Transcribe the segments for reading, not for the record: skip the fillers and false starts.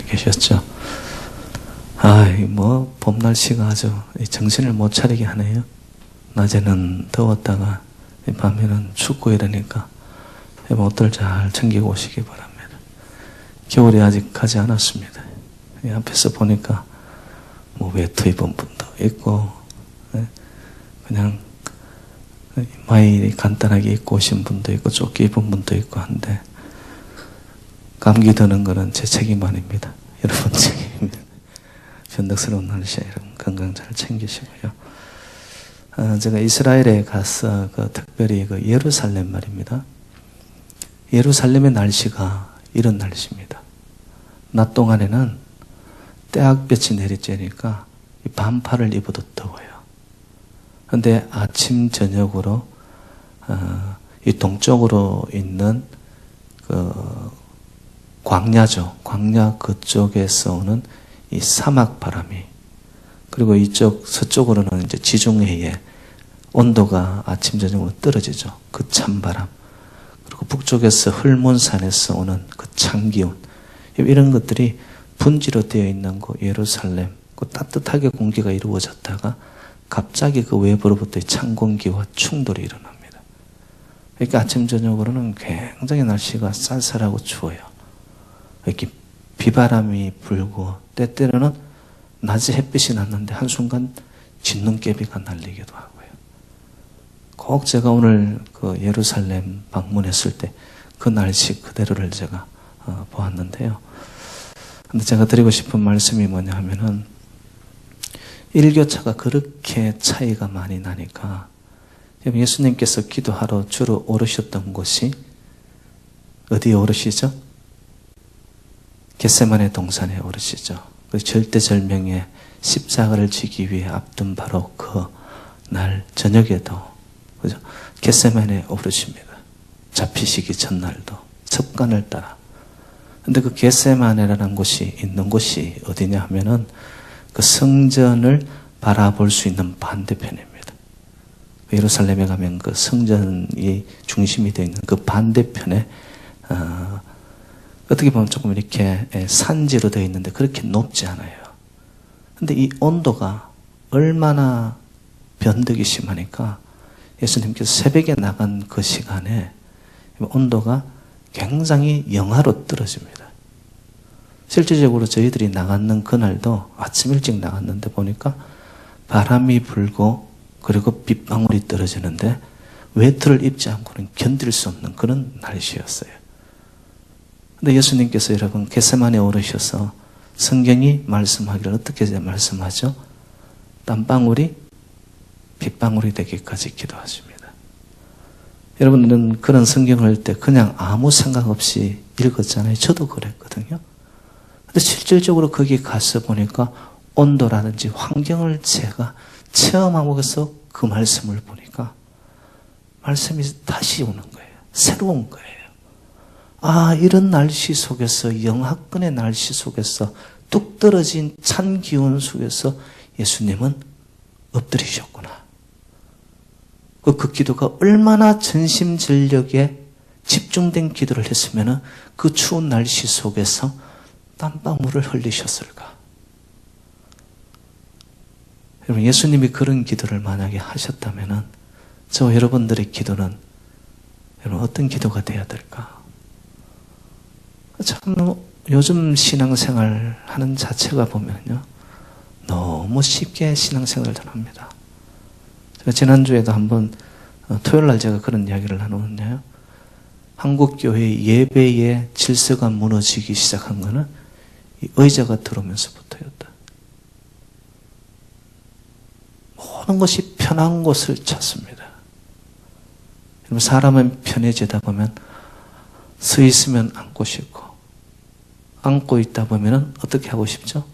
계셨죠. 봄 날씨가 아주 정신을 못 차리게 하네요. 낮에는 더웠다가 밤에는 춥고 이러니까 옷들 잘 챙기고 오시기 바랍니다. 겨울이 아직 가지 않았습니다. 앞에서 보니까 외투 입은 분도 있고 그냥 마이 간단하게 입고 오신 분도 있고 조끼 입은 분도 있고 한데, 감기 드는 거는 제 책임 아닙니다. 여러분 책임입니다. 변덕스러운 날씨에 여러분 건강 잘 챙기시고요. 제가 이스라엘에 가서 특별히 예루살렘 말입니다. 예루살렘의 날씨가 이런 날씨입니다. 낮 동안에는 떼약볕이 내리쬐니까 반팔을 입어도 더워요. 그런데 아침 저녁으로 이 동쪽으로 있는 광야죠. 광야 그쪽에서 오는 이 사막 바람이, 그리고 이쪽 서쪽으로는 이제 지중해의 온도가 아침 저녁으로 떨어지죠. 그 찬바람, 그리고 북쪽에서 헐몬산에서 오는 그 찬기운, 이런 것들이 분지로 되어 있는 예루살렘, 따뜻하게 공기가 이루어졌다가 갑자기 그 외부로부터의 찬 공기와 충돌이 일어납니다. 그러니까 아침 저녁으로는 굉장히 날씨가 쌀쌀하고 추워요. 이렇게 비바람이 불고 때때로는 낮에 햇빛이 났는데 한순간 진눈깨비가 날리기도 하고요. 꼭 제가 오늘 예루살렘 방문했을 때 그 날씨 그대로를 제가 보았는데요. 근데 제가 드리고 싶은 말씀이 뭐냐 하면은, 일교차가 그렇게 차이가 많이 나니까 예수님께서 기도하러 주로 오르셨던 곳이 어디에 오르시죠? 겟세마네 동산에 오르시죠. 그 절대절명의 십자가를 지기 위해 앞둔 바로 그 날 저녁에도, 그죠? 겟세마네에 오르십니다. 잡히시기 전날도 습관을 따라. 근데 그 겟세마네라는 곳이 있는 곳이 어디냐 하면은 그 성전을 바라볼 수 있는 반대편입니다. 예루살렘에 가면 그 성전이 중심이 되어 있는 그 반대편에 어떻게 보면 조금 이렇게 산지로 되어 있는데 그렇게 높지 않아요. 근데 이 온도가 얼마나 변덕이 심하니까 예수님께서 새벽에 나간 그 시간에 온도가 굉장히 영하로 떨어집니다. 실질적으로 저희들이 나갔는 그날도 아침 일찍 나갔는데 보니까 바람이 불고 그리고 빗방울이 떨어지는데 외투를 입지 않고는 견딜 수 없는 그런 날씨였어요. 근데 예수님께서 여러분 겟세마네에 오르셔서 성경이 말씀하기를 어떻게 말씀하죠? 땀방울이 빗방울이 되기까지 기도하십니다. 여러분들은 그런 성경을 할 때 그냥 아무 생각 없이 읽었잖아요. 저도 그랬거든요. 근데 실질적으로 거기 가서 보니까 온도라든지 환경을 제가 체험하고서 그 말씀을 보니까 말씀이 다시 오는 거예요. 새로운 거예요. 이런 날씨 속에서, 영하권의 날씨 속에서, 뚝 떨어진 찬 기운 속에서 예수님은 엎드리셨구나. 그 기도가 얼마나 전심전력에 집중된 기도를 했으면 그 추운 날씨 속에서 땀방울을 흘리셨을까? 여러분, 예수님이 그런 기도를 만약에 하셨다면 저 여러분들의 기도는 여러분 어떤 기도가 되어야 될까? 참 요즘 신앙생활 하는 자체가 보면요, 너무 쉽게 신앙생활을 합니다. 제가 지난주에도 한번 토요일날 제가 그런 이야기를 나누었네요. 한국교회 예배의 질서가 무너지기 시작한 것은 이 의자가 들어오면서부터였다. 모든 것이 편한 곳을 찾습니다. 여러분, 사람은 편해지다 보면 서 있으면 앉고 싶고, 앉고 있다 보면 어떻게 하고 싶죠?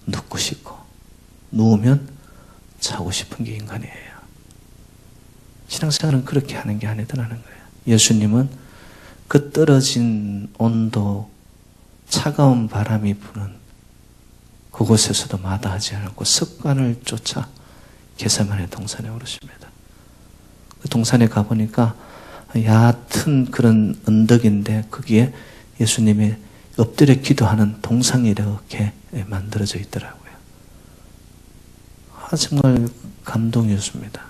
눕고 싶고, 누우면 자고 싶은 게 인간이에요. 신앙생활은 그렇게 하는 게 아니더라는 거예요. 예수님은 그 떨어진 온도, 차가운 바람이 부는 그곳에서도 마다하지 않고 습관을 쫓아 겟세마네 동산에 오르십니다. 그 동산에 가보니까 얕은 그런 언덕인데 거기에 예수님의 엎드려 기도하는 동상이 이렇게 만들어져 있더라고요. 정말 감동이었습니다.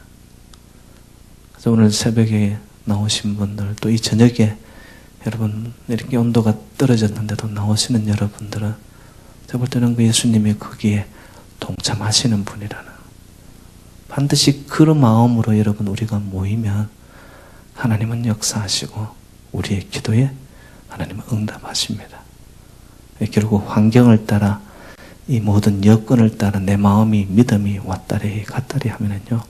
그래서 오늘 새벽에 나오신 분들, 또 이 저녁에 여러분 이렇게 온도가 떨어졌는데도 나오시는 여러분들은 제가 볼 때는 그 예수님이 거기에 동참하시는 분이라는, 반드시 그런 마음으로 여러분 우리가 모이면 하나님은 역사하시고 우리의 기도에 하나님은 응답하십니다. 결국 환경을 따라, 이 모든 여건을 따라 내 마음이, 믿음이 왔다리 갔다리 하면은요,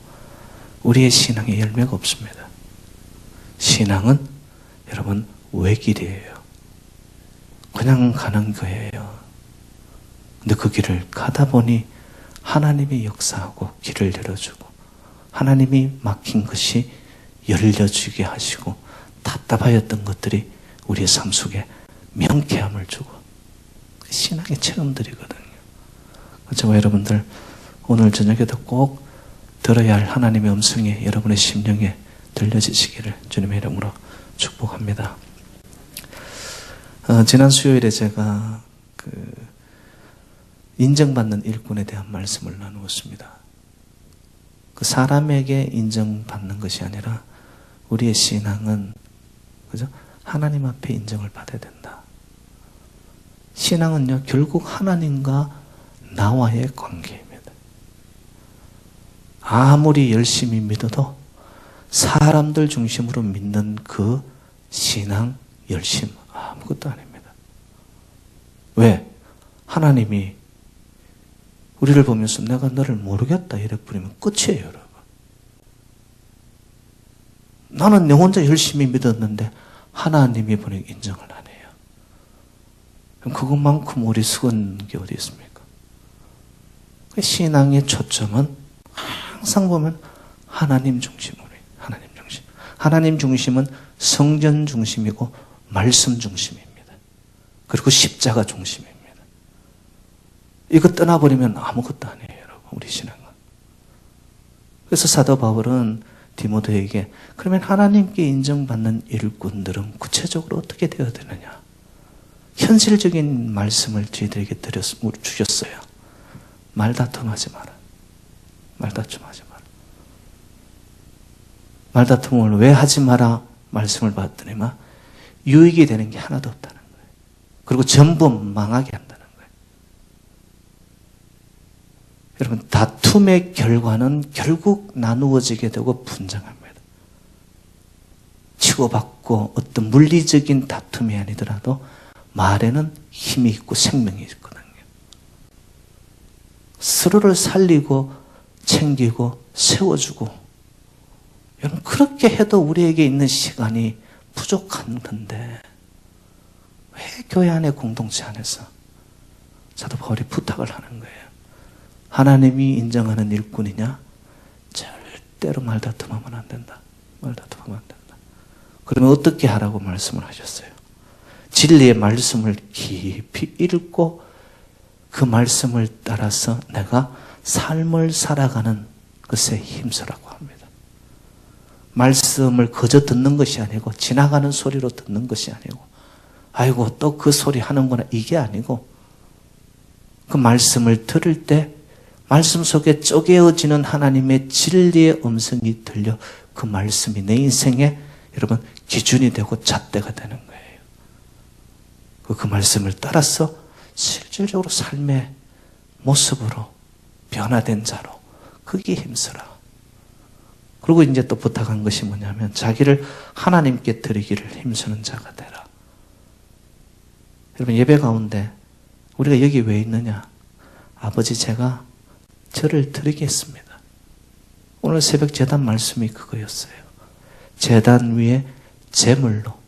우리의 신앙에 열매가 없습니다. 신앙은 여러분 외길이에요. 그냥 가는 거예요. 근데 그 길을 가다 보니 하나님이 역사하고 길을 열어주고, 하나님이 막힌 것이 열려주게 하시고, 답답하였던 것들이 우리의 삶 속에 명쾌함을 주고, 신앙의 체험들이거든요. 저와 여러분들 오늘 저녁에도 꼭 들어야 할 하나님의 음성이 여러분의 심령에 들려지시기를 주님의 이름으로 축복합니다. 지난 수요일에 제가 인정받는 일꾼에 대한 말씀을 나누었습니다. 그 사람에게 인정받는 것이 아니라 우리의 신앙은, 그죠? 하나님 앞에 인정을 받아야 된다. 신앙은요, 결국 하나님과 나와의 관계입니다. 아무리 열심히 믿어도 사람들 중심으로 믿는 그 신앙, 열심, 아무것도 아닙니다. 왜? 하나님이 우리를 보면서 내가 너를 모르겠다 이래 버리면 끝이에요, 여러분. 나는 내 혼자 열심히 믿었는데 하나님이 보니 인정을 안 해요. 그럼 그것만큼 우리 수건 게 어디 있습니까? 신앙의 초점은 항상 보면 하나님 중심으로, 하나님 중심. 하나님 중심은 성전 중심이고 말씀 중심입니다. 그리고 십자가 중심입니다. 이거 떠나버리면 아무것도 아니에요, 여러분. 우리 신앙은. 그래서 사도 바울은 디모데에게, 그러면 하나님께 인정받는 일꾼들은 구체적으로 어떻게 되어야 되느냐? 현실적인 말씀을 저희들에게 주셨어요. 말다툼하지 마라. 말다툼하지 마라. 말다툼을 왜 하지 마라 말씀을 받더니만 유익이 되는 게 하나도 없다는 거예요. 그리고 전부 망하게 한다는 거예요. 여러분, 다툼의 결과는 결국 나누어지게 되고 분쟁합니다. 치고받고 어떤 물리적인 다툼이 아니더라도 말에는 힘이 있고 생명이 있거든요. 서로를 살리고 챙기고 세워주고, 여러분 그렇게 해도 우리에게 있는 시간이 부족한 건데 왜 교회 안에 공동체 안에서 사도 바울이 부탁을 하는 거예요. 하나님이 인정하는 일꾼이냐? 절대로 말다툼하면 안 된다. 말다툼하면 안 된다. 그러면 어떻게 하라고 말씀을 하셨어요? 진리의 말씀을 깊이 읽고 그 말씀을 따라서 내가 삶을 살아가는 것에 힘쓰라고 합니다. 말씀을 그저 듣는 것이 아니고 지나가는 소리로 듣는 것이 아니고 아이고 또 그 소리 하는구나 이게 아니고 그 말씀을 들을 때 말씀 속에 쪼개어지는 하나님의 진리의 음성이 들려 그 말씀이 내 인생에 여러분 기준이 되고 잣대가 되는 거예요. 그 말씀을 따라서 실질적으로 삶의 모습으로 변화된 자로 거기에 힘쓰라. 그리고 이제 또 부탁한 것이 뭐냐면 자기를 하나님께 드리기를 힘쓰는 자가 되라. 여러분 예배 가운데 우리가 여기 왜 있느냐? 아버지 제가 저를 드리겠습니다. 오늘 새벽 제단 말씀이 그거였어요. 제단 위에 제물로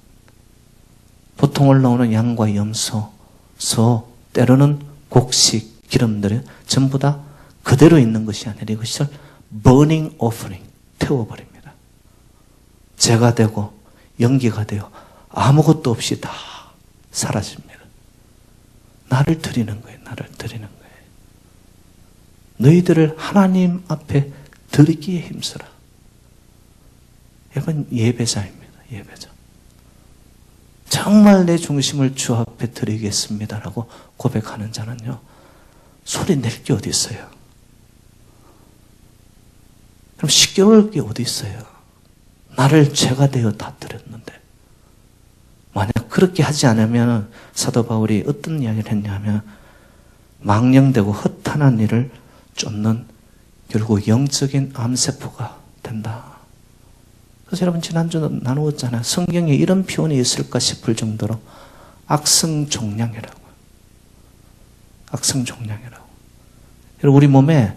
보통 올라오는 양과 염소, 소, 때로는 곡식, 기름들은 전부 다 그대로 있는 것이 아니라 이것을 burning offering, 태워버립니다. 재가 되고 연기가 되어 아무것도 없이 다 사라집니다. 나를 드리는 거예요. 나를 드리는 거예요. 너희들을 하나님 앞에 드리기에 힘쓰라. 여러분 예배자입니다. 예배자. 정말 내 중심을 주 앞에 드리겠습니다라고 고백하는 자는요, 소리 낼 게 어디 있어요? 그럼 시끄러울 게 어디 있어요? 나를 죄가 되어 다 드렸는데. 만약 그렇게 하지 않으면 사도 바울이 어떤 이야기를 했냐면, 망령되고 허탄한 일을 쫓는 결국 영적인 암세포가 된다. 그래서 여러분 지난주 나누었잖아요. 성경에 이런 표현이 있을까 싶을 정도로 악성종양이라고. 악성종양이라고. 여러분 우리 몸에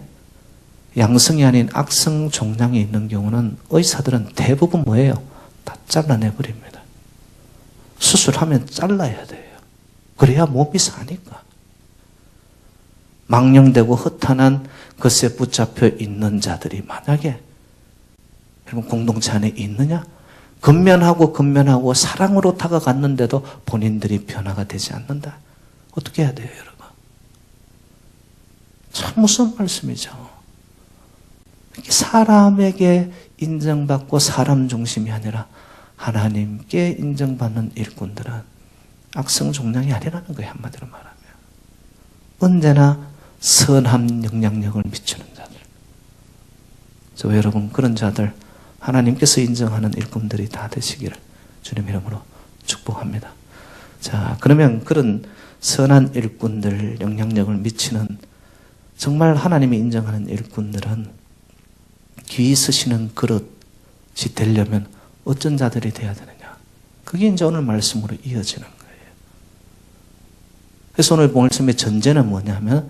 양성이 아닌 악성종양이 있는 경우는 의사들은 대부분 뭐예요? 다 잘라내버립니다. 수술하면 잘라야 돼요. 그래야 몸이 사니까. 망령되고 허탄한 것에 붙잡혀 있는 자들이 만약에 여러분 공동체 안에 있느냐? 근면하고 사랑으로 다가갔는데도 본인들이 변화가 되지 않는다. 어떻게 해야 돼요, 여러분? 참 무서운 말씀이죠. 사람에게 인정받고 사람 중심이 아니라 하나님께 인정받는 일꾼들은 악성종양이 아니라는 거예요, 한마디로 말하면. 언제나 선한 영향력을 미치는 자들. 저 여러분 그런 자들 하나님께서 인정하는 일꾼들이 다 되시기를 주님 이름으로 축복합니다. 자, 그러면 그런 선한 일꾼들, 영향력을 미치는 정말 하나님이 인정하는 일꾼들은 귀 쓰시는 그릇이 되려면 어떤 자들이 돼야 되느냐? 그게 이제 오늘 말씀으로 이어지는 거예요. 그래서 오늘 말씀의 전제는 뭐냐면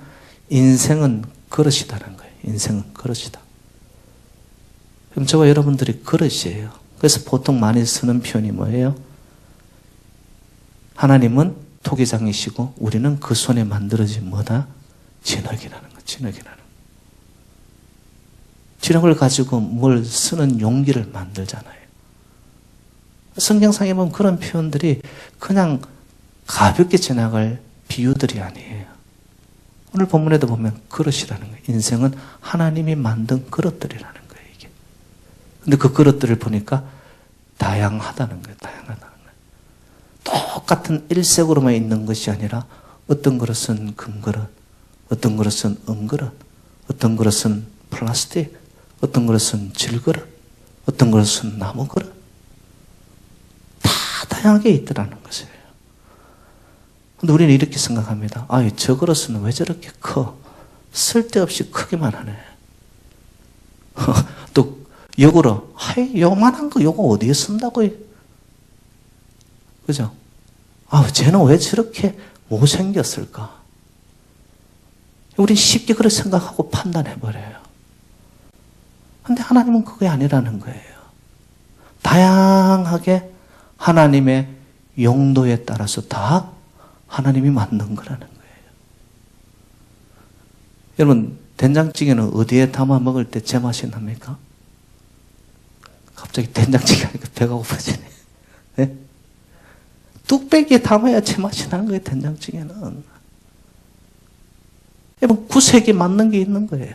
인생은 그릇이다라는 거예요. 인생은 그릇이다. 그럼 저와 여러분들이 그릇이에요. 그래서 보통 많이 쓰는 표현이 뭐예요? 하나님은 토기장이시고 우리는 그 손에 만들어진 뭐다? 진흙이라는 거. 진흙이라는 거. 진흙을 가지고 뭘 쓰는 용기를 만들잖아요. 성경상에 보면 그런 표현들이 그냥 가볍게 지나갈 비유들이 아니에요. 오늘 본문에도 보면 그릇이라는 거예요. 인생은 하나님이 만든 그릇들이라는 거예요, 이게. 근데 그 그릇들을 보니까 다양하다는 거예요, 다양하다는 거예요. 똑같은 일색으로만 있는 것이 아니라 어떤 그릇은 금그릇, 어떤 그릇은 은그릇, 어떤 그릇은 플라스틱, 어떤 그릇은 질그릇, 어떤 그릇은 나무그릇. 다 다양하게 있더라는 것이에요. 근데 우리는 이렇게 생각합니다. 아, 저 그릇은 왜 저렇게 커? 쓸데없이 크기만 하네. 또 역으로, 아이, 요만한 거 요거 어디에 쓴다고? 그죠? 아, 쟤는 왜 저렇게 못생겼을까? 우린 쉽게 그렇게 생각하고 판단해버려요. 근데 하나님은 그게 아니라는 거예요. 다양하게 하나님의 용도에 따라서 다 하나님이 만든 거라는 거예요. 여러분, 된장찌개는 어디에 담아 먹을 때 제맛이 납니까? 갑자기 된장찌개 하니까 배가 고파지네. 네? 뚝배기에 담아야 제맛이 나는 거예요, 된장찌개는. 여러분, 구색에 맞는 게 있는 거예요.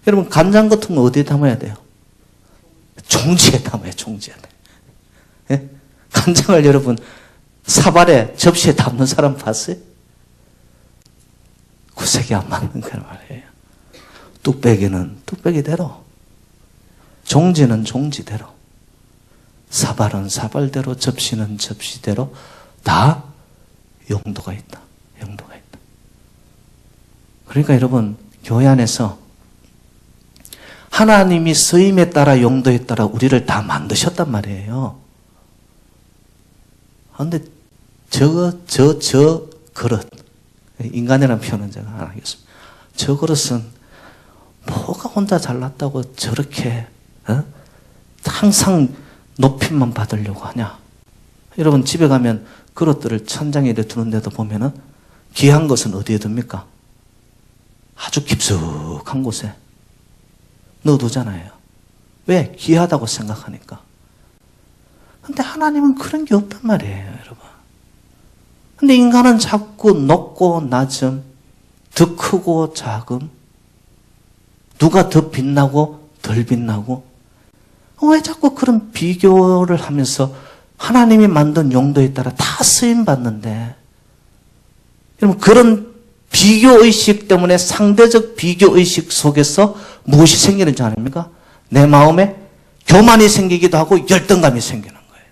여러분, 간장 같은 거 어디에 담아야 돼요? 종지에 담아요, 종지에. 네? 간장을 여러분, 사발에, 접시에 담는 사람 봤어요? 구색이 안 맞는 거란 말이에요. 뚝배기는 뚝배기대로, 종지는 종지대로, 사발은 사발대로, 접시는 접시대로 다 용도가 있다. 용도가 있다. 그러니까 여러분, 교회 안에서 하나님이 쓰임에 따라 용도에 따라 우리를 다 만드셨단 말이에요. 그런데 저 그릇, 인간이라는 표현은 제가 안 하겠습니다. 저 그릇은 뭐가 혼자 잘났다고 저렇게 항상 높임만 받으려고 하냐. 여러분 집에 가면 그릇들을 천장에 두는데도 보면은 귀한 것은 어디에 둡니까? 아주 깊숙한 곳에 넣어두잖아요. 왜? 귀하다고 생각하니까. 근데 하나님은 그런 게 없단 말이에요, 여러분. 근데 인간은 자꾸 높고 낮음, 더 크고 작음, 누가 더 빛나고 덜 빛나고, 왜 자꾸 그런 비교를 하면서 하나님이 만든 용도에 따라 다 쓰임받는데, 여러분, 그런 비교의식 때문에 상대적 비교의식 속에서 무엇이 생기는지 아닙니까? 내 마음에 교만이 생기기도 하고 열등감이 생기는 거예요.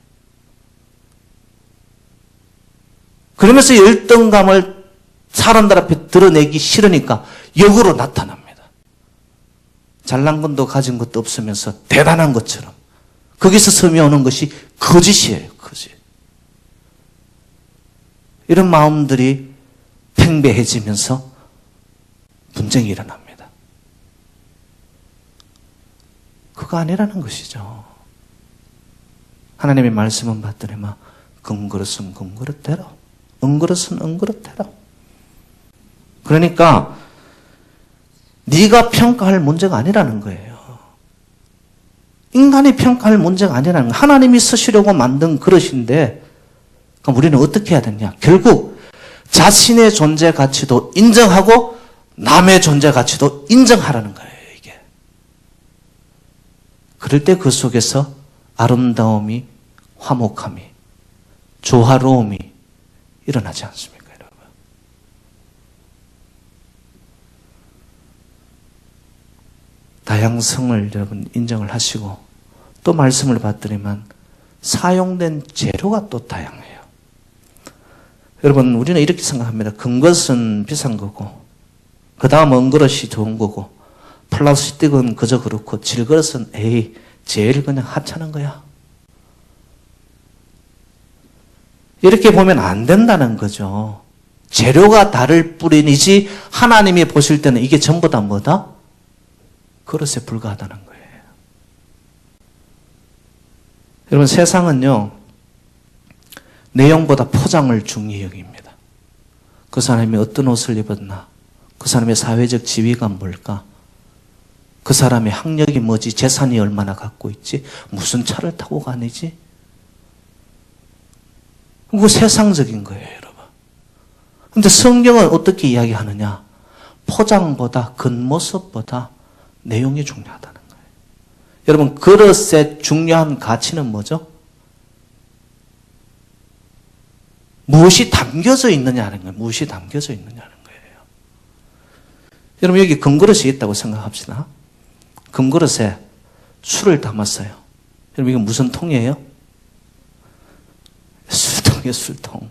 그러면서 열등감을 사람들 앞에 드러내기 싫으니까 역으로 나타납니다. 잘난 것도 가진 것도 없으면서 대단한 것처럼. 거기서 섬이 것이 거짓이에요. 거짓. 이런 마음들이 팽배해지면서 분쟁이 일어납니다. 그거 아니라는 것이죠. 하나님의 말씀은 받더니만 금그릇은 금그릇대로, 은그릇은 은그릇대로. 그러니까 네가 평가할 문제가 아니라는 거예요. 인간이 평가할 문제가 아니라는 거예요. 하나님이 쓰시려고 만든 그릇인데, 그럼 우리는 어떻게 해야 되냐? 결국 자신의 존재 가치도 인정하고 남의 존재 가치도 인정하라는 거예요, 이게. 그럴 때 그 속에서 아름다움이, 화목함이, 조화로움이 일어나지 않습니까, 여러분? 다양성을 여러분 인정을 하시고, 또 말씀을 받더니만 사용된 재료가 또 다양해요. 여러분, 우리는 이렇게 생각합니다. 금것은 비싼 거고, 그 다음 은그릇이 좋은 거고, 플라스틱은 그저 그렇고, 질그릇은 에이, 제일 그냥 하찮은 거야. 이렇게 보면 안 된다는 거죠. 재료가 다를 뿐이지 하나님이 보실 때는 이게 전부 다 뭐다? 그릇에 불과하다는 거예요. 여러분, 세상은요, 내용보다 포장을 중요히 여깁니다. 그 사람이 어떤 옷을 입었나? 그 사람의 사회적 지위가 뭘까? 그 사람의 학력이 뭐지? 재산이 얼마나 갖고 있지? 무슨 차를 타고 가는지? 그거 세상적인 거예요, 여러분. 근데 성경은 어떻게 이야기하느냐? 포장보다, 겉모습보다 내용이 중요하다는 거예요. 여러분, 그릇의 중요한 가치는 뭐죠? 무엇이 담겨져 있느냐는 거예요. 무엇이 담겨져 있느냐는 거예요. 여러분, 여기 금그릇이 있다고 생각합시다. 금그릇에 술을 담았어요. 여러분, 이거 무슨 통이에요? 술통이에요, 술통.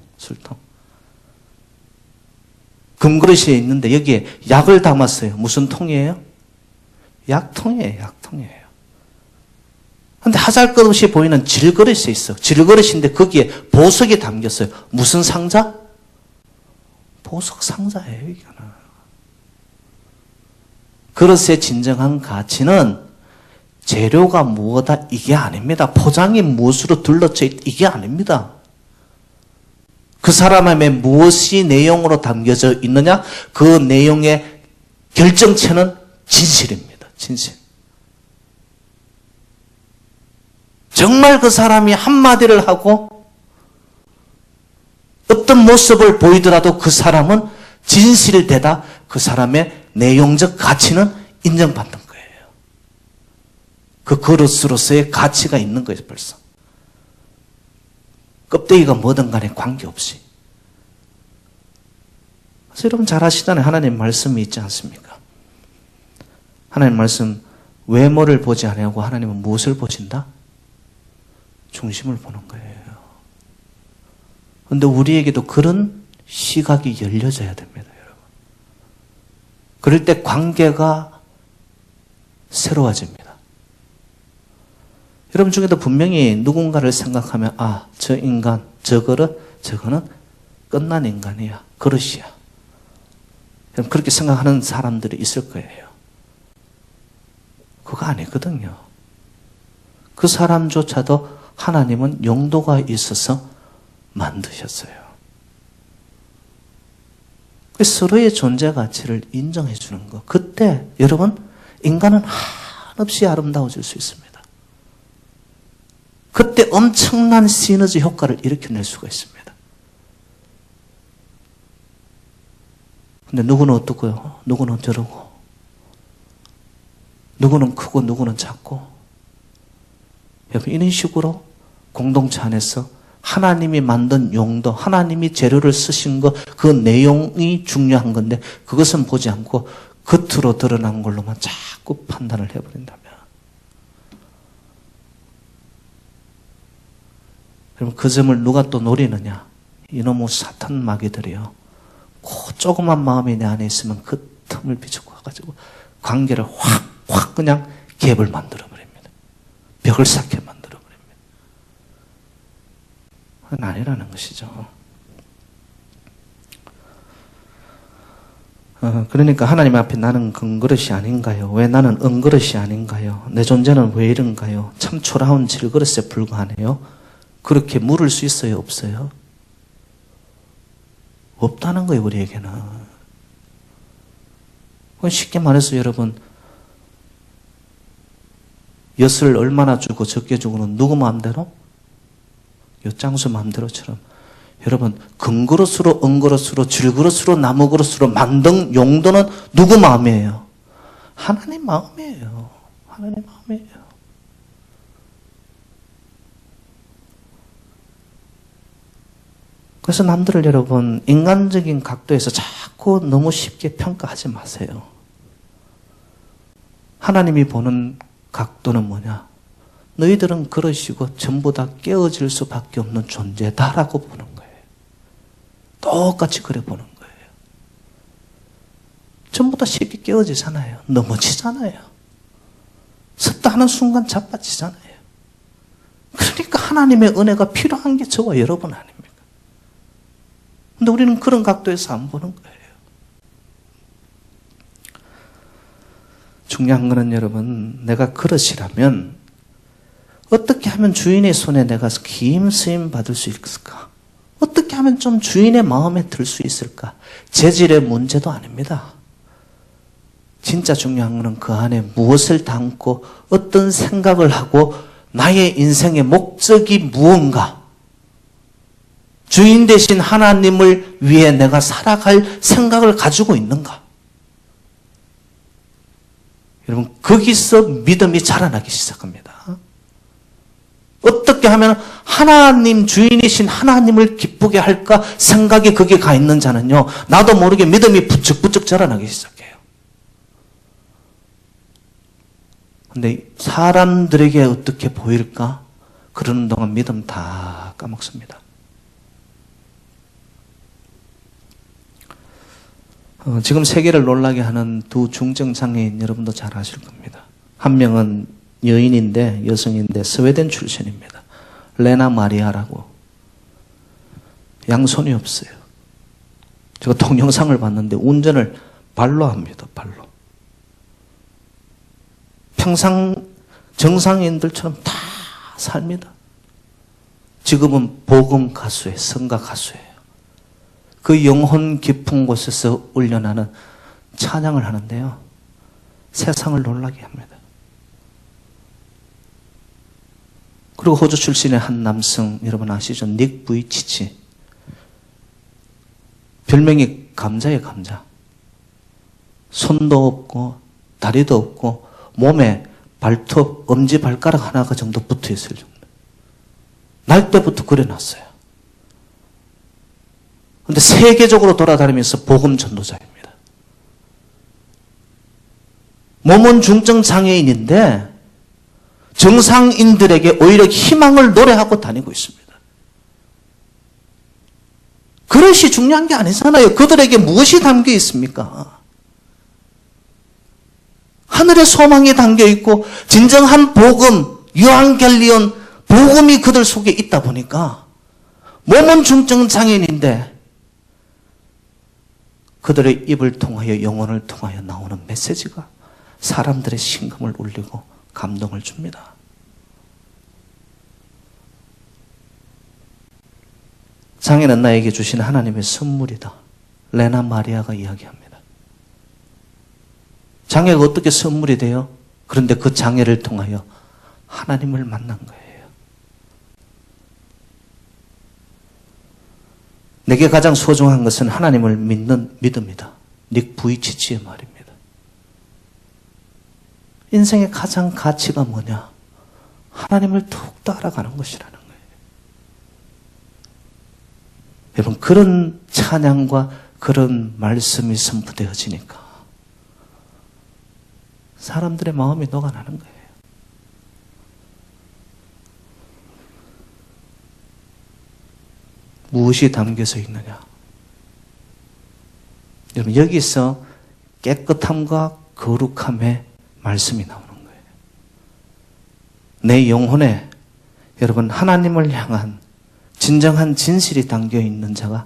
금그릇이 있는데 여기에 약을 담았어요. 무슨 통이에요? 약통이에요, 약통이에요. 근데 하잘것없이 보이는 질그릇이 있어. 질그릇인데 거기에 보석이 담겼어요. 무슨 상자? 보석 상자예요, 이거는. 그릇의 진정한 가치는 재료가 무엇이다 이게 아닙니다. 포장이 무엇으로 둘러쳐 있다 이게 아닙니다. 그 사람의 무엇이 내용으로 담겨져 있느냐? 그 내용의 결정체는 진실입니다. 진실. 정말 그 사람이 한마디를 하고 어떤 모습을 보이더라도 그 사람은 진실되다. 그 사람의 내용적 가치는 인정받는 거예요. 그 그릇으로서의 가치가 있는 거예요, 벌써. 껍데기가 뭐든 간에 관계없이. 그래서 여러분 잘 아시잖아요. 하나님 말씀이 있지 않습니까? 하나님 말씀, 외모를 보지 않고 하나님은 무엇을 보신다? 중심을 보는 거예요. 그런데 우리에게도 그런 시각이 열려져야 됩니다, 여러분. 그럴 때 관계가 새로워집니다. 여러분 중에도 분명히 누군가를 생각하면 저 인간, 저거는 끝난 인간이야. 그릇이야. 여러분 그렇게 생각하는 사람들이 있을 거예요. 그거 아니거든요. 그 사람조차도 하나님은 용도가 있어서 만드셨어요. 서로의 존재 가치를 인정해 주는 것. 그때 여러분 인간은 한없이 아름다워질 수 있습니다. 그때 엄청난 시너지 효과를 일으켜낼 수가 있습니다. 근데 누구는 어떻고요? 누구는 저러고 누구는 크고 누구는 작고 여러분 이런 식으로 공동체 안에서 하나님이 만든 용도, 하나님이 재료를 쓰신 것, 그 내용이 중요한 건데 그것은 보지 않고 겉으로 드러난 걸로만 자꾸 판단을 해버린다면, 그럼 그 점을 누가 또 노리느냐? 이놈의 사탄 마귀들이요. 그 조그만 마음이 내 안에 있으면 그 틈을 비추고 와가지고 관계를 확 그냥 갭을 만들어버립니다. 벽을 쌓게 만들어버립니다. 그건 아니라는 것이죠. 그러니까 하나님 앞에 나는 금그릇이 아닌가요? 왜 나는 은그릇이 아닌가요? 내 존재는 왜 이런가요? 참 초라한 질그릇에 불과하네요. 그렇게 물을 수 있어요? 없어요? 없다는 거예요, 우리에게는. 쉽게 말해서 여러분, 엿을 얼마나 주고 적게 주고는 누구 마음대로? 엿장수 마음대로처럼 여러분, 금그릇으로, 은그릇으로, 질그릇으로, 나무그릇으로 만든 용도는 누구 마음이에요? 하나님 마음이에요. 하나님 마음이에요. 그래서 남들을 여러분 인간적인 각도에서 자꾸 너무 쉽게 평가하지 마세요. 하나님이 보는 각도는 뭐냐? 너희들은 그러시고 전부 다 깨어질 수밖에 없는 존재다라고 보는 거예요. 똑같이 그래 보는 거예요. 전부 다 쉽게 깨어지잖아요. 넘어지잖아요. 섰다 하는 순간 자빠지잖아요. 그러니까 하나님의 은혜가 필요한 게 저와 여러분 아닙니까? 근데 우리는 그런 각도에서 안 보는 거예요. 중요한 거는 여러분, 내가 그릇이라면 어떻게 하면 주인의 손에 내가 긴 쓰임 받을 수 있을까? 어떻게 하면 좀 주인의 마음에 들 수 있을까? 재질의 문제도 아닙니다. 진짜 중요한 거는 그 안에 무엇을 담고 어떤 생각을 하고 나의 인생의 목적이 무언가, 주인 되신 하나님을 위해 내가 살아갈 생각을 가지고 있는가? 여러분, 거기서 믿음이 자라나기 시작합니다. 어떻게 하면 하나님, 주인이신 하나님을 기쁘게 할까 생각이 거기에 가 있는 자는요, 나도 모르게 믿음이 부쩍부쩍 자라나기 시작해요. 근데 사람들에게 어떻게 보일까? 그러는 동안 믿음 다 까먹습니다. 지금 세계를 놀라게 하는 두 중증장애인 여러분도 잘 아실 겁니다. 한 명은 여인인데, 여성인데 스웨덴 출신입니다. 레나 마리아라고. 양손이 없어요. 제가 동영상을 봤는데 운전을 발로 합니다. 발로. 평상 정상인들처럼 다 삽니다. 지금은 복음 가수예요. 성가 가수예요. 그 영혼 깊은 곳에서 울려나는 찬양을 하는데요, 세상을 놀라게 합니다. 그리고 호주 출신의 한 남성, 여러분 아시죠? 닉 부이치치. 별명이 감자예요, 감자. 손도 없고 다리도 없고 몸에 발톱, 엄지발가락 하나가 정도 붙어 있을 정도. 날 때부터 그려놨어요. 근데 세계적으로 돌아다니면서 복음 전도자입니다. 몸은 중증 장애인인데 정상인들에게 오히려 희망을 노래하고 다니고 있습니다. 그릇이 중요한 게 아니잖아요. 그들에게 무엇이 담겨 있습니까? 하늘의 소망이 담겨 있고 진정한 복음, 유앙겔리온 복음이 그들 속에 있다 보니까 몸은 중증 장애인인데 그들의 입을 통하여, 영혼을 통하여 나오는 메시지가 사람들의 심금을 울리고 감동을 줍니다. 장애는 나에게 주신 하나님의 선물이다. 레나 마리아가 이야기합니다. 장애가 어떻게 선물이 돼요? 그런데 그 장애를 통하여 하나님을 만난 거예요. 내게 가장 소중한 것은 하나님을 믿는 믿음이다. 닉 부이치치의 말입니다. 인생의 가장 가치가 뭐냐? 하나님을 더욱더 알아가는 것이라는 거예요. 여러분, 그런 찬양과 그런 말씀이 선포되어지니까 사람들의 마음이 녹아나는 거예요. 무엇이 담겨져 있느냐? 여러분, 여기서 깨끗함과 거룩함의 말씀이 나오는 거예요. 내 영혼에 여러분, 하나님을 향한 진정한 진실이 담겨 있는 자가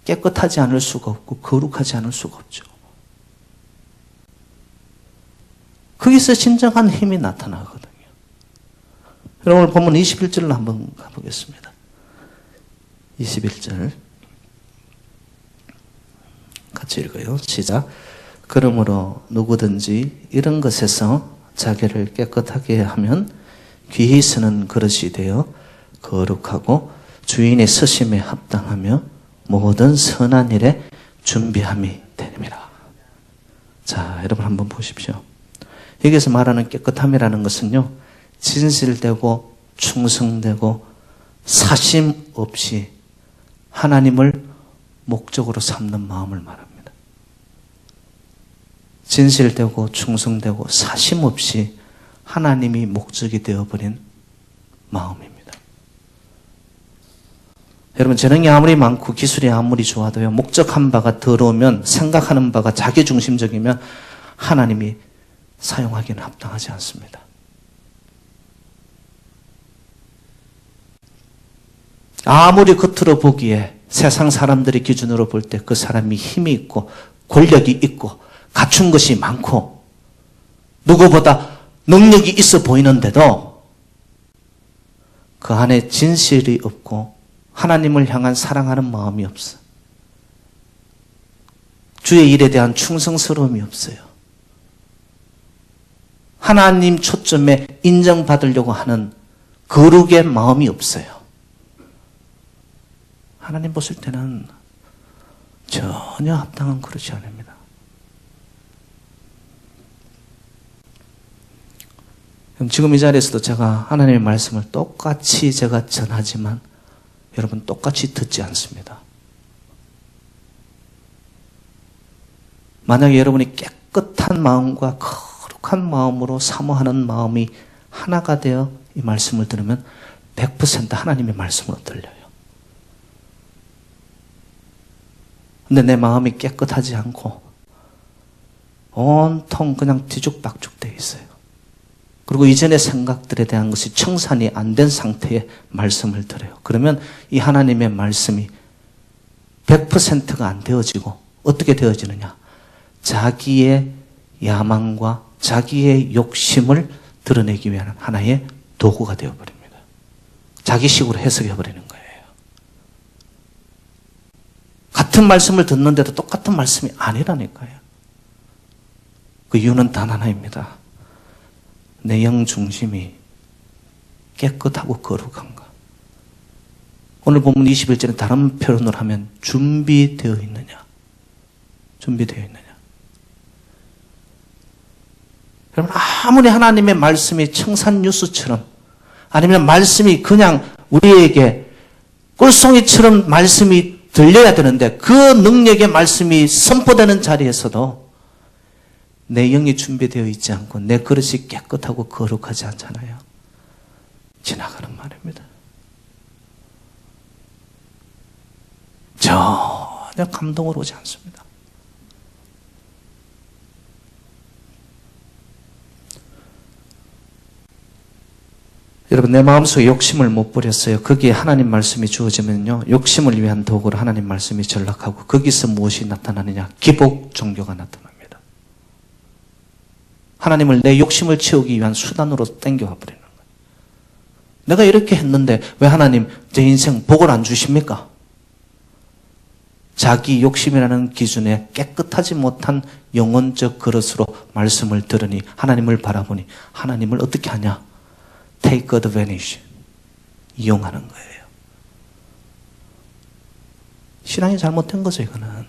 깨끗하지 않을 수가 없고 거룩하지 않을 수가 없죠. 거기서 진정한 힘이 나타나거든요. 여러분, 오늘 본문 21절로 한번 가보겠습니다. 21절 같이 읽어요. 시작. 그러므로 누구든지 이런 것에서 자기를 깨끗하게 하면 귀히 쓰는 그릇이 되어 거룩하고 주인의 서심에 합당하며 모든 선한 일에 준비함이 되느니라. 자, 여러분 한번 보십시오. 여기서 말하는 깨끗함이라는 것은요, 진실되고 충성되고 사심 없이 하나님을 목적으로 삼는 마음을 말합니다. 진실되고 충성되고 사심 없이 하나님이 목적이 되어버린 마음입니다. 여러분, 재능이 아무리 많고 기술이 아무리 좋아도요, 목적한 바가 더러우면, 생각하는 바가 자기중심적이면 하나님이 사용하기는 합당하지 않습니다. 아무리 겉으로 보기에 세상 사람들의 기준으로 볼 때 그 사람이 힘이 있고 권력이 있고 갖춘 것이 많고 누구보다 능력이 있어 보이는데도 그 안에 진실이 없고 하나님을 향한 사랑하는 마음이 없어. 주의 일에 대한 충성스러움이 없어요. 하나님 초점에 인정받으려고 하는 거룩의 마음이 없어요. 하나님 보실 때는 전혀 합당한 그릇이 아닙니다. 지금 이 자리에서도 제가 하나님의 말씀을 똑같이 제가 전하지만 여러분 똑같이 듣지 않습니다. 만약에 여러분이 깨끗한 마음과 거룩한 마음으로 사모하는 마음이 하나가 되어 이 말씀을 들으면 100% 하나님의 말씀으로 들려요. 근데 내 마음이 깨끗하지 않고 온통 그냥 뒤죽박죽 되어 있어요. 그리고 이전의 생각들에 대한 것이 청산이 안 된 상태의 말씀을 들어요. 그러면 이 하나님의 말씀이 100%가 안 되어지고 어떻게 되어지느냐? 자기의 야망과 자기의 욕심을 드러내기 위한 하나의 도구가 되어버립니다. 자기식으로 해석해버리는 거예요. 같은 말씀을 듣는데도 똑같은 말씀이 아니라니까요. 그 이유는 단 하나입니다. 내 영 중심이 깨끗하고 거룩한가? 오늘 본문 21절에 다른 표현을 하면 준비되어 있느냐? 준비되어 있느냐? 여러분, 아무리 하나님의 말씀이 청산 뉴스처럼 아니면 말씀이 그냥 우리에게 꿀송이처럼 말씀이 들려야 되는데 그 능력의 말씀이 선포되는 자리에서도 내 영이 준비되어 있지 않고 내 그릇이 깨끗하고 거룩하지 않잖아요. 지나가는 말입니다. 전혀 감동으로 오지 않습니다. 여러분, 내 마음속에 욕심을 못 버렸어요. 거기에 하나님 말씀이 주어지면요, 욕심을 위한 도구로 하나님 말씀이 전락하고 거기서 무엇이 나타나느냐? 기복 종교가 나타납니다. 하나님을 내 욕심을 채우기 위한 수단으로 땡겨와 버리는 거예요. 내가 이렇게 했는데 왜 하나님 제 인생 복을 안 주십니까? 자기 욕심이라는 기준에 깨끗하지 못한 영혼적 그릇으로 말씀을 들으니 하나님을 바라보니 하나님을 어떻게 하냐? Take advantage. 이용하는 거예요. 신앙이 잘못된 거죠, 이거는.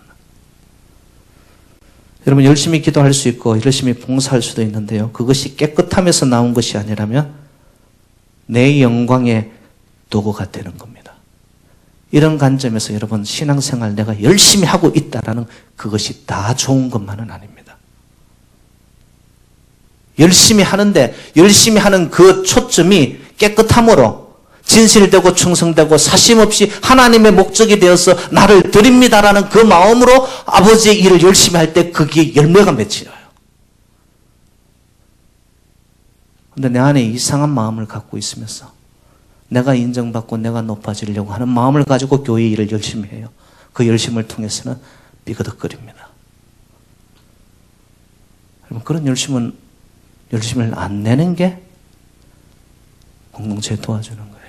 여러분, 열심히 기도할 수 있고 열심히 봉사할 수도 있는데요, 그것이 깨끗함에서 나온 것이 아니라면 내 영광의 도구가 되는 겁니다. 이런 관점에서 여러분 신앙생활 내가 열심히 하고 있다라는 그것이 다 좋은 것만은 아닙니다. 열심히 하는데 열심히 하는 그 초점이 깨끗함으로 진실되고 충성되고 사심없이 하나님의 목적이 되어서 나를 드립니다라는 그 마음으로 아버지의 일을 열심히 할 때 그게 열매가 맺혀요. 근데 내 안에 이상한 마음을 갖고 있으면서 내가 인정받고 내가 높아지려고 하는 마음을 가지고 교회 일을 열심히 해요. 그 열심을 통해서는 삐그덕거립니다. 여러분 그런 열심을 안 내는 게 공동체에 도와주는 거예요.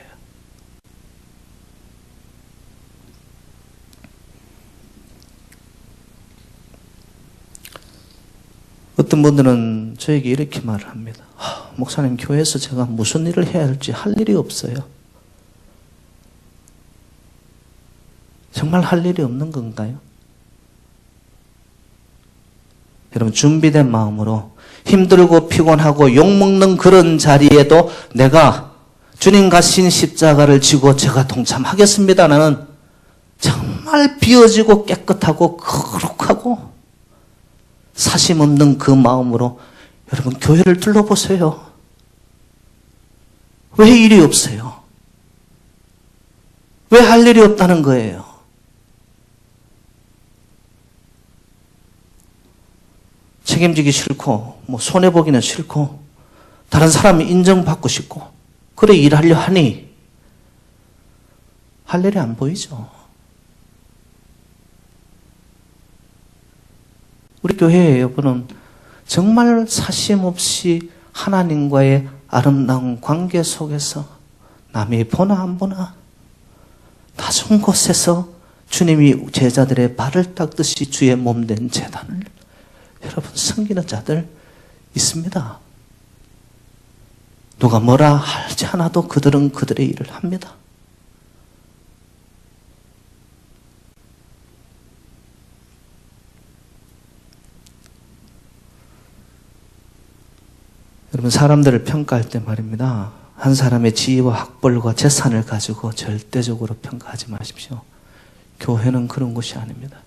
어떤 분들은 저에게 이렇게 말을 합니다. 목사님, 교회에서 제가 무슨 일을 해야 할지 할 일이 없어요. 정말 할 일이 없는 건가요? 여러분 준비된 마음으로 힘들고 피곤하고 욕먹는 그런 자리에도 내가 주님 가신 십자가를 지고 제가 동참하겠습니다. 나는 정말 비워지고 깨끗하고 거룩하고 사심 없는 그 마음으로 여러분 교회를 둘러보세요. 왜 일이 없어요? 왜 할 일이 없다는 거예요? 책임지기 싫고 손해보기는 싫고 다른 사람이 인정받고 싶고 그래 일하려 하니 할 일이 안 보이죠. 우리 교회에 여러분은 정말 사심 없이 하나님과의 아름다운 관계 속에서 남이 보나 안 보나 낮은 곳에서 주님이 제자들의 발을 닦듯이 주의 몸된 제단을 여러분 섬기는 자들 있습니다. 누가 뭐라 하지 않아도 그들은 그들의 일을 합니다. 여러분 사람들을 평가할 때 말입니다. 한 사람의 지위와 학벌과 재산을 가지고 절대적으로 평가하지 마십시오. 교회는 그런 곳이 아닙니다.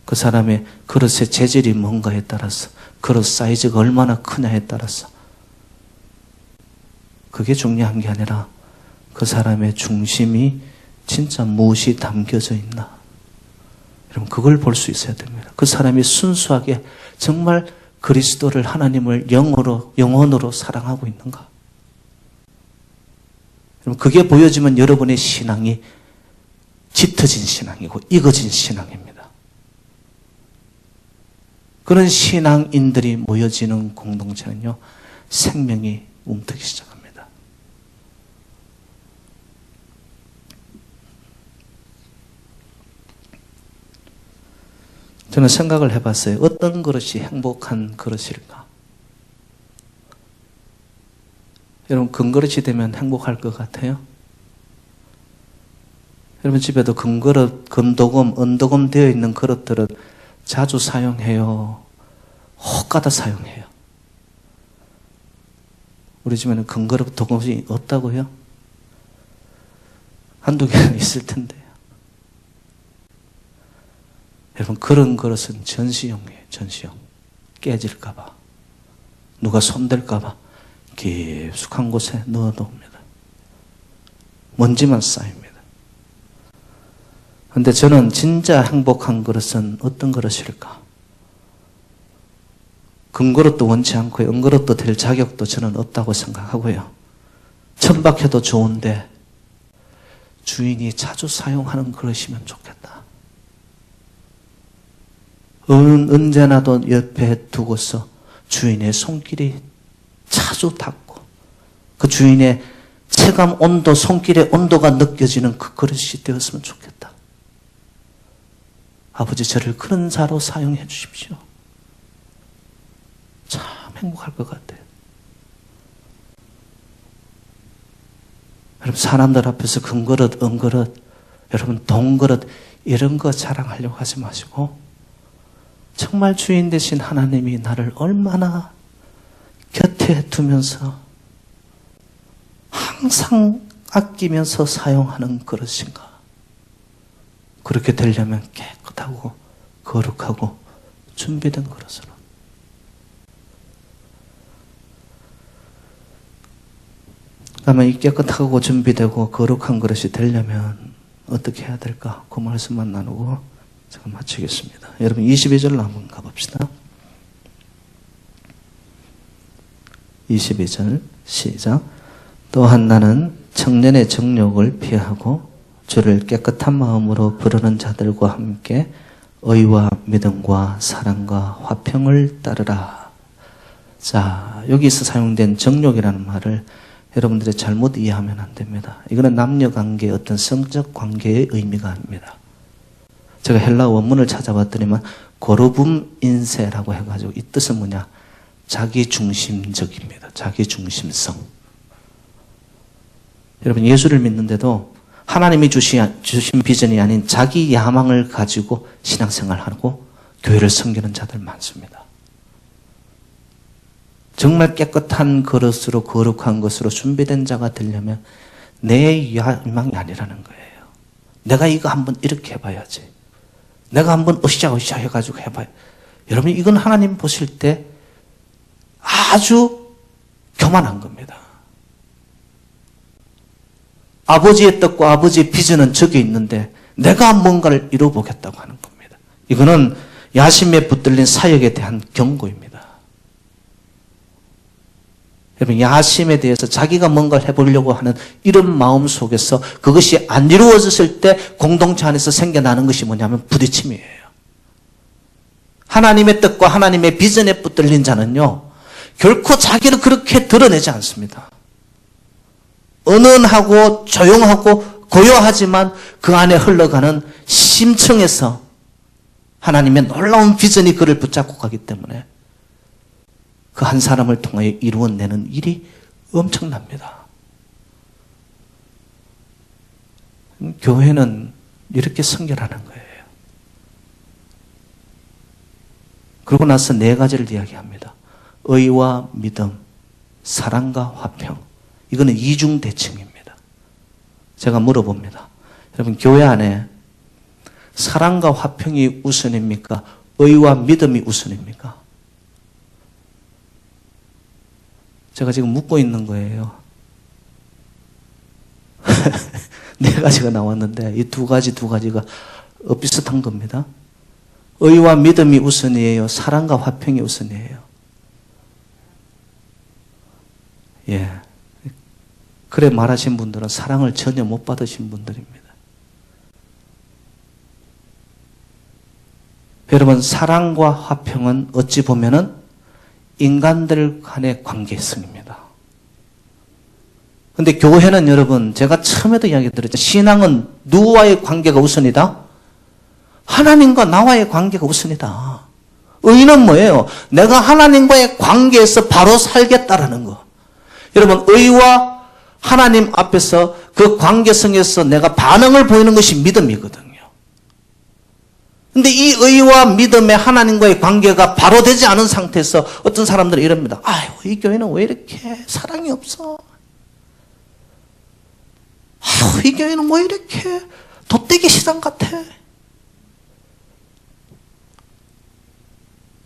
그 사람의 그릇의 재질이 뭔가에 따라서 그릇 사이즈가 얼마나 크냐에 따라서 그게 중요한 게 아니라 그 사람의 중심이 진짜 무엇이 담겨져 있나 여러분 그걸 볼 수 있어야 됩니다. 그 사람이 순수하게 정말 그리스도를 하나님을 영혼으로 사랑하고 있는가? 여러분 그게 보여지면 여러분의 신앙이 짙어진 신앙이고 익어진 신앙입니다. 그런 신앙인들이 모여지는 공동체는요 생명이 움트기 시작합니다. 저는 생각을 해봤어요. 어떤 그릇이 행복한 그릇일까? 여러분 금그릇이 되면 행복할 것 같아요? 여러분 집에도 금그릇, 금도금, 은도금 되어 있는 그릇들은 자주 사용해요? 혹가다 사용해요? 우리 집에는 금그릇, 도금이 없다고요? 한두 개는 있을 텐데. 여러분 그런 그릇은 전시용이에요. 전시용. 깨질까봐 누가 손댈까봐 깊숙한 곳에 넣어놓습니다. 먼지만 쌓입니다. 그런데 저는 진짜 행복한 그릇은 어떤 그릇일까? 금그릇도 원치 않고요. 은그릇도 될 자격도 저는 없다고 생각하고요. 천박해도 좋은데 주인이 자주 사용하는 그릇이면 좋겠다. 언제나도 옆에 두고서 주인의 손길이 자주 닿고 그 주인의 체감 온도, 손길의 온도가 느껴지는 그 그릇이 되었으면 좋겠다. 아버지 저를 그런 자로 사용해 주십시오. 참 행복할 것 같아요. 여러분 사람들 앞에서 금그릇, 은그릇, 여러분 동그릇 이런 거 자랑하려고 하지 마시고 정말 주인 되신 하나님이 나를 얼마나 곁에 두면서 항상 아끼면서 사용하는 그릇인가? 그렇게 되려면 깨끗하고 거룩하고 준비된 그릇으로. 그러면 이 깨끗하고 준비되고 거룩한 그릇이 되려면 어떻게 해야 될까? 그 말씀만 나누고 제가 마치겠습니다. 여러분 22절로 한번 가봅시다. 22절 시작. 또한 나는 청년의 정욕을 피하고 주를 깨끗한 마음으로 부르는 자들과 함께 의와 믿음과 사랑과 화평을 따르라. 자, 여기서 사용된 정욕이라는 말을 여러분들이 잘못 이해하면 안 됩니다. 이거는 남녀관계의 어떤 성적 관계의 의미가 아닙니다. 제가 헬라 원문을 찾아봤더니만 고르붐 인세라고 해가지고 이 뜻은 뭐냐? 자기중심적입니다. 자기중심성. 여러분 예수를 믿는데도 하나님이 주신 비전이 아닌 자기 야망을 가지고 신앙생활하고 교회를 섬기는 자들 많습니다. 정말 깨끗한 그릇으로 거룩한 것으로 준비된 자가 되려면 내 야망이 아니라는 거예요. 내가 이거 한번 이렇게 해봐야지. 내가 한번 으쌰으쌰 해가지고 해봐야. 여러분 이건 하나님 보실 때 아주 교만한 겁니다. 아버지의 뜻과 아버지의 비전은 저기 있는데 내가 뭔가를 이뤄보겠다고 하는 겁니다. 이거는 야심에 붙들린 사역에 대한 경고입니다. 여러분 야심에 대해서 자기가 뭔가를 해보려고 하는 이런 마음 속에서 그것이 안 이루어졌을 때 공동체 안에서 생겨나는 것이 뭐냐면 부딪힘이에요. 하나님의 뜻과 하나님의 비전에 붙들린 자는요 결코 자기를 그렇게 드러내지 않습니다. 은은하고 조용하고 고요하지만 그 안에 흘러가는 심층에서 하나님의 놀라운 비전이 그를 붙잡고 가기 때문에 그 한 사람을 통하여 이루어내는 일이 엄청납니다. 교회는 이렇게 성결하는 거예요. 그러고 나서 네 가지를 이야기합니다. 의와 믿음, 사랑과 화평. 이거는 이중대칭입니다. 제가 물어봅니다. 여러분 교회 안에 사랑과 화평이 우선입니까? 의와 믿음이 우선입니까? 제가 지금 묻고 있는 거예요. 네 가지가 나왔는데 이 두 가지가 비슷한 겁니다. 의와 믿음이 우선이에요? 사랑과 화평이 우선이에요? 예. 그래 말하신 분들은 사랑을 전혀 못 받으신 분들입니다. 여러분 사랑과 화평은 어찌 보면은 인간들 간의 관계성입니다. 근데 교회는 여러분 제가 처음에도 이야기 드렸죠. 신앙은 누구와의 관계가 우선이다? 하나님과 나와의 관계가 우선이다. 의는 뭐예요? 내가 하나님과의 관계에서 바로 살겠다라는 거. 여러분 의와 하나님 앞에서 그 관계성에서 내가 반응을 보이는 것이 믿음이거든요. 근데 이 의와 믿음의 하나님과의 관계가 바로 되지 않은 상태에서 어떤 사람들은 이럽니다. 아유, 이 교회는 왜 이렇게 사랑이 없어? 아유, 이 교회는 왜 이렇게 돗대기 시장 같아?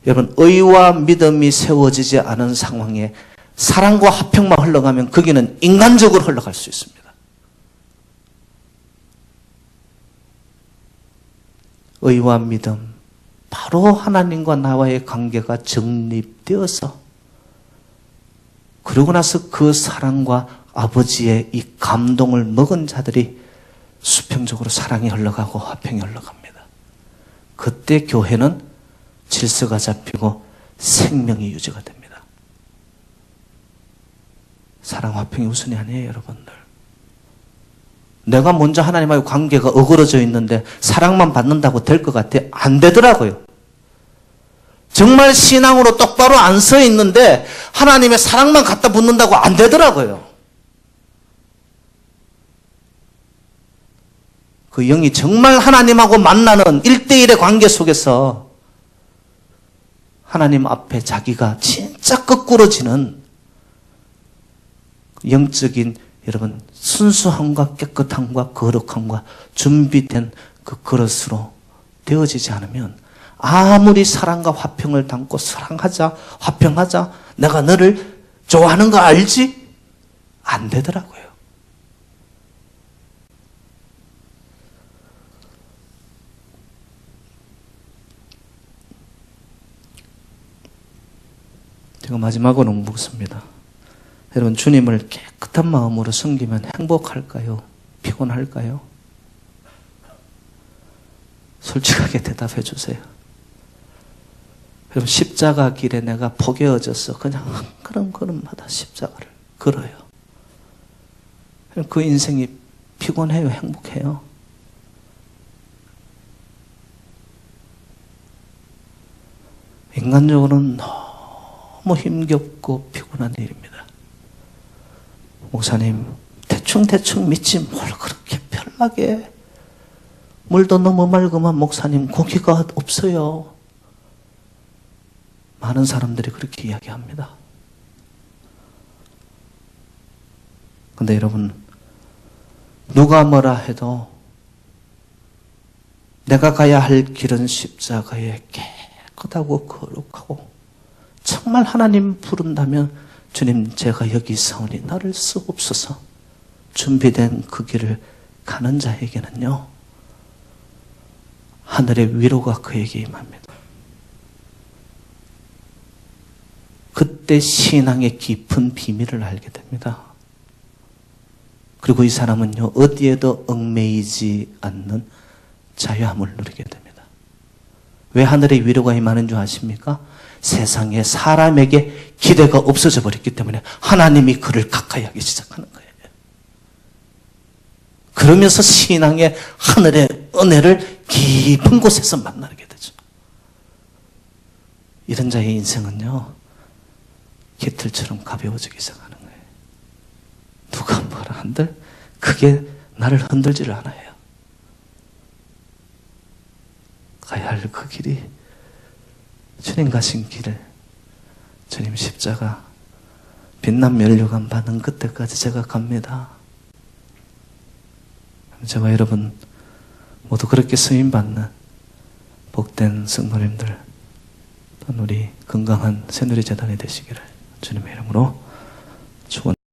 여러분, 의와 믿음이 세워지지 않은 상황에 사랑과 화평만 흘러가면 거기는 인간적으로 흘러갈 수 있습니다. 의와 믿음, 바로 하나님과 나와의 관계가 정립되어서 그러고 나서 그 사랑과 아버지의 이 감동을 먹은 자들이 수평적으로 사랑이 흘러가고 화평이 흘러갑니다. 그때 교회는 질서가 잡히고 생명이 유지가 됩니다. 사랑, 화평이 우선이 아니에요, 여러분들. 내가 먼저 하나님과의 관계가 어그러져 있는데 사랑만 받는다고 될 것 같아? 안 되더라고요. 정말 신앙으로 똑바로 안 서 있는데 하나님의 사랑만 갖다 붙는다고 안 되더라고요. 그 영이 정말 하나님하고 만나는 1대1의 관계 속에서 하나님 앞에 자기가 진짜 거꾸러지는 영적인 여러분 순수함과 깨끗함과 거룩함과 준비된 그 그릇으로 되어지지 않으면 아무리 사랑과 화평을 담고 사랑하자, 화평하자, 내가 너를 좋아하는 거 알지? 안 되더라고요. 제가 마지막으로 묻습니다. 여러분, 주님을 깨끗한 마음으로 섬기면 행복할까요? 피곤할까요? 솔직하게 대답해 주세요. 여러분, 십자가 길에 내가 포개어져서 그냥 한 걸음걸음마다 십자가를 걸어요. 그 인생이 피곤해요? 행복해요? 인간적으로는 너무 힘겹고 피곤한 일입니다. 목사님, 대충 믿지 뭘 그렇게 편하게. 물도 너무 맑으면 목사님 고기가 없어요. 많은 사람들이 그렇게 이야기합니다. 근데 여러분, 누가 뭐라 해도 내가 가야 할 길은 십자가에 깨끗하고 거룩하고, 정말 하나님 부른다면 주님 제가 여기 있사오니 나를 쓰옵소서, 준비된 그 길을 가는 자에게는요, 하늘의 위로가 그에게 임합니다. 그때 신앙의 깊은 비밀을 알게 됩니다. 그리고 이 사람은요, 어디에도 얽매이지 않는 자유함을 누리게 됩니다. 왜 하늘의 위로가 임하는 줄 아십니까? 세상에 사람에게 기대가 없어져 버렸기 때문에 하나님이 그를 가까이 하기 시작하는 거예요. 그러면서 신앙의 하늘의 은혜를 깊은 곳에서 만나게 되죠. 이런 자의 인생은요, 깃털처럼 가벼워지기 시작하는 거예요. 누가 뭐라 한들 그게 나를 흔들지를 않아요. 가야 할 그 길이 주님 가신 길을, 주님 십자가 빛난 면류관 받는 그때까지 제가 갑니다. 제가 여러분 모두 그렇게 쓰임받는 복된 성도님들, 또 우리 건강한 새누리 재단이 되시기를 주님의 이름으로